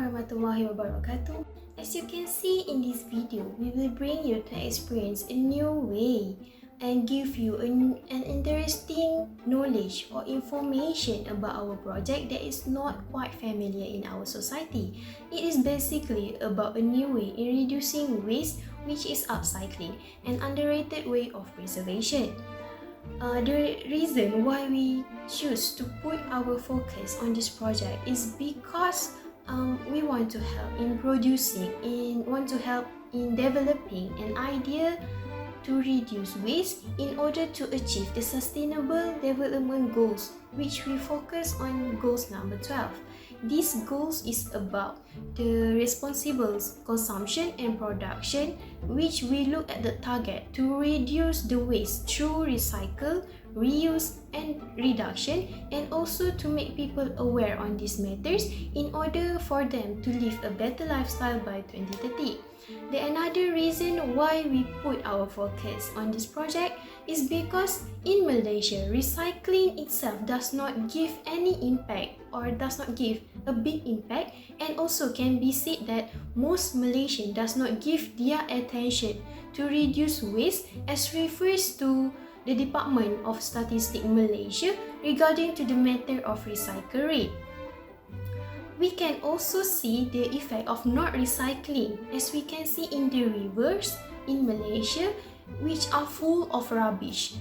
warahmatullahi wabarakatuh. As you can see in this video, we will bring you to experience a new way and give you an interesting knowledge or information about our project that is not quite familiar in our society. It is basically about a new way in reducing waste, which is upcycling, an underrated way of preservation. The reason why we choose to put our focus on this project is because we want to help in developing an idea to reduce waste in order to achieve the sustainable development goals, which we focus on goals number 12. These goals is about the responsible consumption and production, which we look at the target to reduce the waste through recycle, reuse and reduction, and also to make people aware on these matters in order for them to live a better lifestyle by 2030. The another reason why we put our focus on this project is because in Malaysia, recycling itself does not give any impact or does not give a big impact, and also can be said that most Malaysians does not give their attention to reduce waste as refers to the Department of Statistics Malaysia regarding to the matter of recycle rate. We can also see the effect of not recycling, as we can see in the rivers in Malaysia, which are full of rubbish,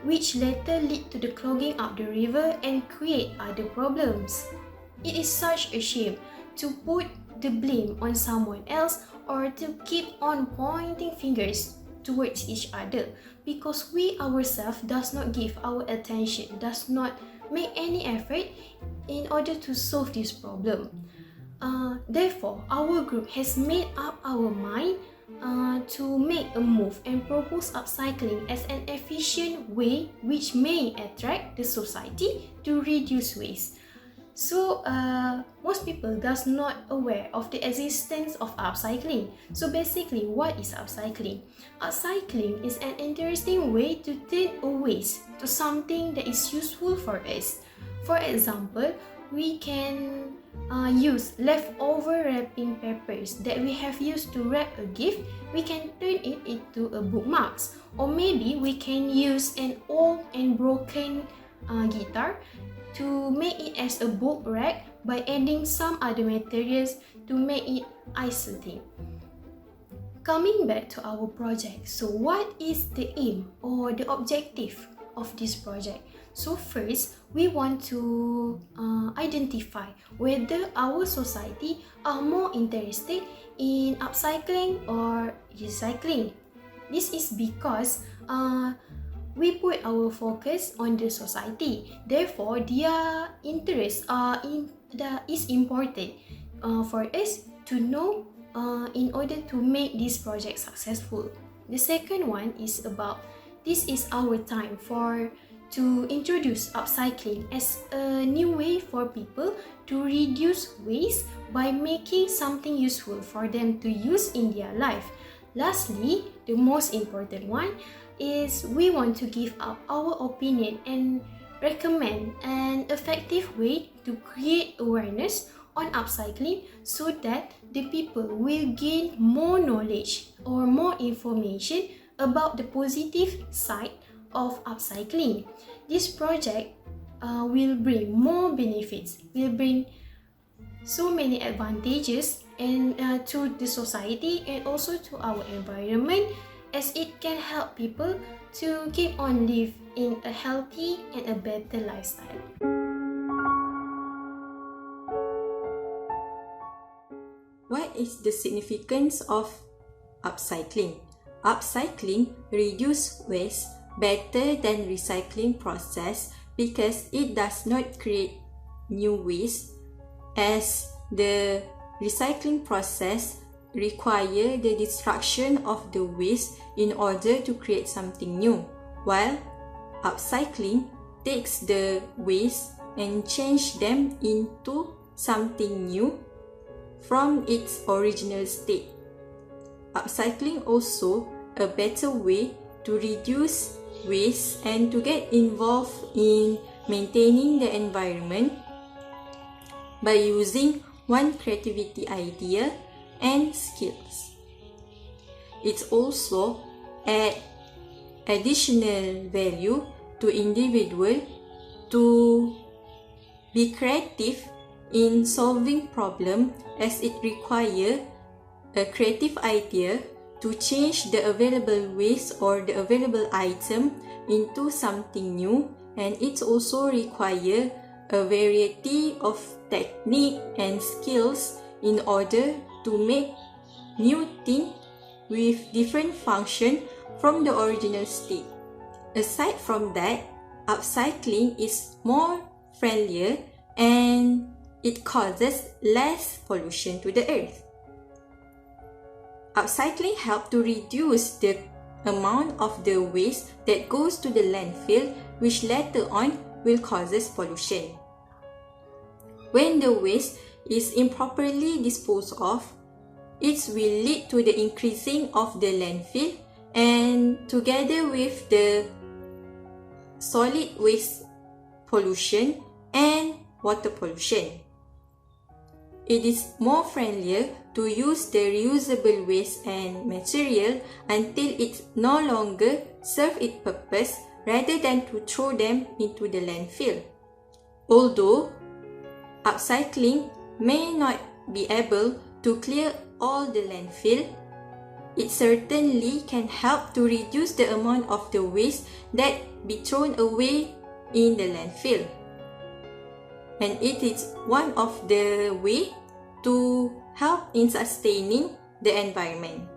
which later lead to the clogging up the river and create other problems. It is such a shame to put the blame on someone else or to keep on pointing fingers towards each other, because we ourselves does not give our attention, does not make any effort in order to solve this problem. Therefore, our group has made up our mind to make a move and propose upcycling as an efficient way which may attract the society to reduce waste. So most people does not aware of the existence of upcycling. So basically, what is upcycling? Upcycling is an interesting way to turn a waste to something that is useful for us. For example, we can use leftover wrapping papers that we have used to wrap a gift. We can turn it into a bookmarks, or maybe we can use an old and broken guitar to make it as a book rack by adding some other materials to make it isolating. Coming back to our project, so what is the aim or the objective of this project? So first, we want to identify whether our society are more interested in upcycling or recycling. This is because we put our focus on the society. Therefore, their interests is important for us to know in order to make this project successful. The second one is about this is our time to introduce upcycling as a new way for people to reduce waste by making something useful for them to use in their life. Lastly, the most important one is we want to give up our opinion and recommend an effective way to create awareness on upcycling so that the people will gain more knowledge or more information about the positive side of upcycling. This project will bring more benefits, will bring so many advantages to the society and also to our environment, as it can help people to keep on live in a healthy and a better lifestyle. What is the significance of upcycling? Upcycling reduces waste better than recycling process because it does not create new waste, as the recycling process require the destruction of the waste in order to create something new, while upcycling takes the waste and change them into something new from its original state. Upcycling also a better way to reduce waste and to get involved in maintaining the environment by using one creativity idea and skills. It also adds additional value to individual to be creative in solving problem, as it requires a creative idea to change the available waste or the available item into something new, and it also requires a variety of technique and skills in order to make new thing with different function from the original state. Aside from that, upcycling is more friendlier and it causes less pollution to the earth. Upcycling helps to reduce the amount of the waste that goes to the landfill, which later on will causes pollution. When the waste is improperly disposed of, it will lead to the increasing of the landfill, and together with the solid waste pollution and water pollution. It is more friendlier to use the reusable waste and material until it no longer serves its purpose, rather than to throw them into the landfill. Although upcycling may not be able to clear all the landfill, it certainly can help to reduce the amount of the waste that be thrown away in the landfill. And it is one of the way to help in sustaining the environment.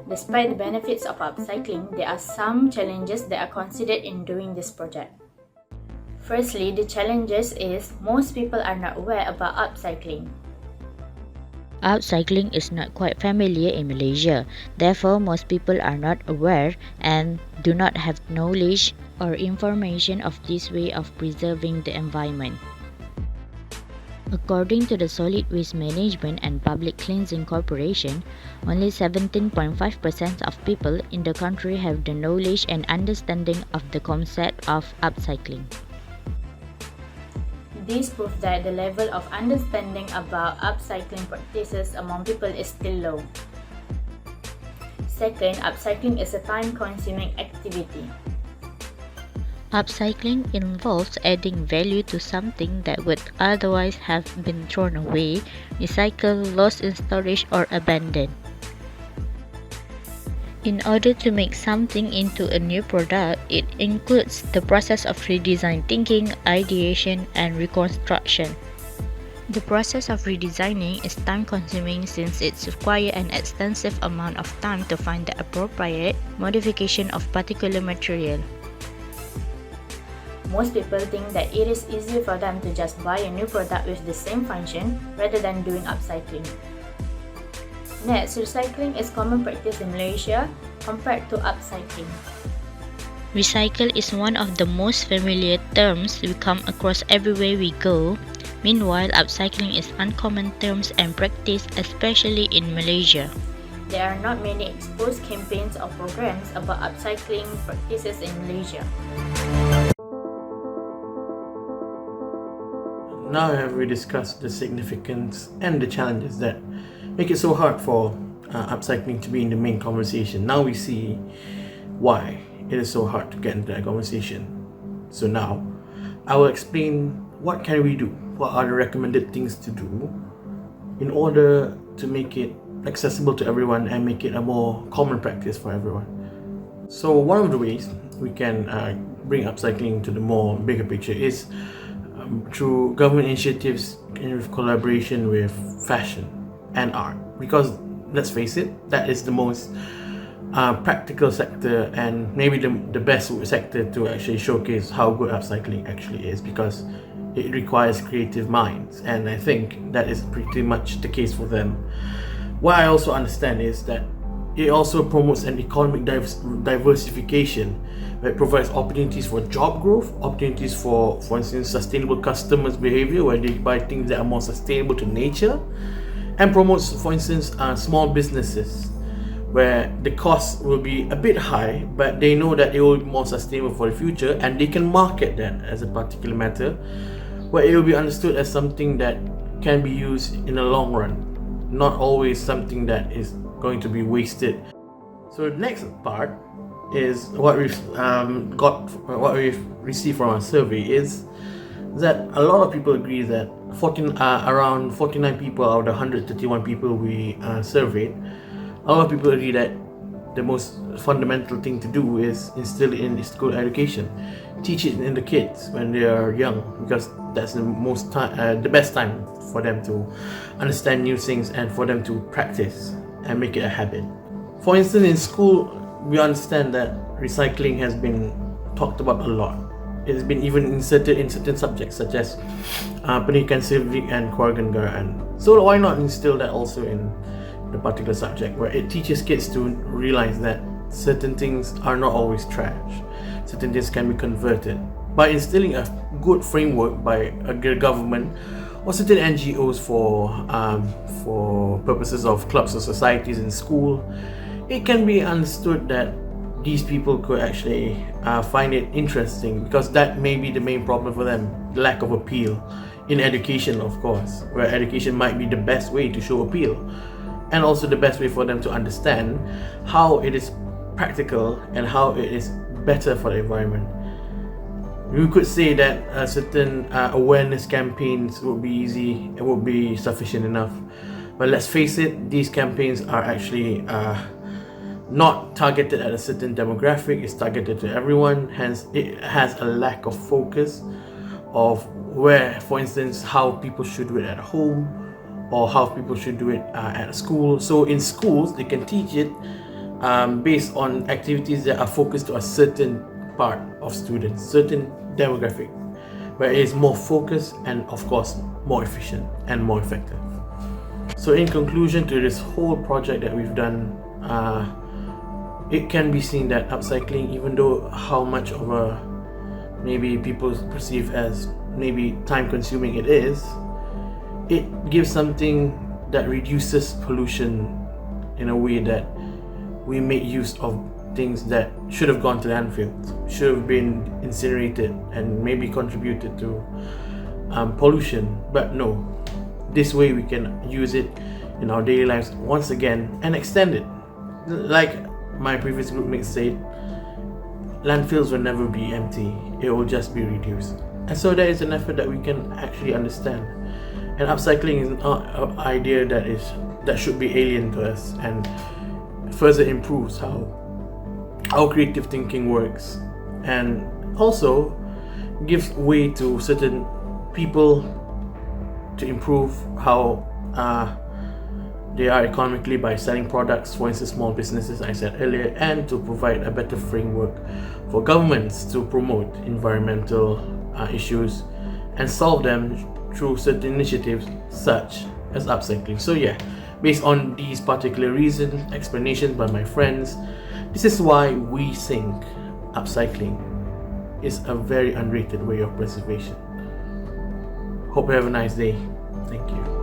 Despite the benefits of upcycling, there are some challenges that are considered in doing this project. Firstly, the challenges is most people are not aware about upcycling. Upcycling is not quite familiar in Malaysia. Therefore, most people are not aware and do not have knowledge or information of this way of preserving the environment. According to the Solid Waste Management and Public Cleansing Corporation, only 17.5% of people in the country have the knowledge and understanding of the concept of upcycling. This proves that the level of understanding about upcycling practices among people is still low. Second, upcycling is a time-consuming activity. Upcycling involves adding value to something that would otherwise have been thrown away, recycled, lost in storage, or abandoned. In order to make something into a new product, it includes the process of redesign thinking, ideation, and reconstruction. The process of redesigning is time-consuming since it requires an extensive amount of time to find the appropriate modification of particular material. Most people think that it is easier for them to just buy a new product with the same function rather than doing upcycling. Next, recycling is common practice in Malaysia compared to upcycling. Recycle is one of the most familiar terms we come across everywhere we go. Meanwhile, upcycling is uncommon terms and practice, especially in Malaysia. There are not many exposed campaigns or programs about upcycling practices in Malaysia. Now have we discussed the significance and the challenges that make it so hard for upcycling to be in the main conversation. Now we see why it is so hard to get into that conversation. So now I will explain what can we do, what are the recommended things to do in order to make it accessible to everyone and make it a more common practice for everyone. So one of the ways we can bring upcycling to the more bigger picture is through government initiatives in collaboration with fashion and art, because let's face it, that is the most practical sector and maybe the best sector to actually showcase how good upcycling actually is, because it requires creative minds, and I think that is pretty much the case for them. What I also understand is that it also promotes an economic diversification, where it provides opportunities for job growth, opportunities for instance, sustainable customers' behavior, where they buy things that are more sustainable to nature, and promotes, for instance, small businesses, where the cost will be a bit high, but they know that it will be more sustainable for the future, and they can market that as a particular matter, where it will be understood as something that can be used in the long run, not always something that is going to be wasted. So the next part is what we've received from our survey is that a lot of people agree that around 49 people out of the 131 people we surveyed, a lot of people agree that the most fundamental thing to do is instill in school education, teach it in the kids when they are young, because that's the best time for them to understand new things and for them to practice and make it a habit. For instance, in school, we understand that recycling has been talked about a lot. It's been even inserted in certain subjects such as pendidikan civic and kewarganegaraan. So why not instill that also in the particular subject, where it teaches kids to realize that certain things are not always trash, certain things can be converted. By instilling a good framework by a government or certain NGOs for purposes of clubs or societies in school, it can be understood that these people could actually find it interesting, because that may be the main problem for them, the lack of appeal in education, of course, where education might be the best way to show appeal and also the best way for them to understand how it is practical and how it is better for the environment. We could say that certain awareness campaigns would be easy, it would be sufficient enough, but let's face it, these campaigns are actually not targeted at a certain demographic, it's targeted to everyone, hence it has a lack of focus of where, for instance, how people should do it at home or how people should do it at school. So in schools, they can teach it based on activities that are focused to a certain part of students, certain demographic, where it is more focused and of course more efficient and more effective. So in conclusion to this whole project that we've done, it can be seen that upcycling, even though how much of a maybe people perceive as maybe time consuming it is, it gives something that reduces pollution in a way that we make use of things that should have gone to landfills, should have been incinerated and maybe contributed to pollution, but no, this way we can use it in our daily lives once again and extend it. Like my previous groupmates said, landfills will never be empty, it will just be reduced. And so that is an effort that we can actually understand. And upcycling is not an idea that should be alien to us, and further improves how our creative thinking works, and also gives way to certain people to improve how they are economically by selling products, for instance small businesses I said earlier, and to provide a better framework for governments to promote environmental issues and solve them through certain initiatives such as upcycling. So yeah, based on these particular reasons, explanations by my friends, this is why we think upcycling is a very underrated way of preservation. Hope you have a nice day. Thank you.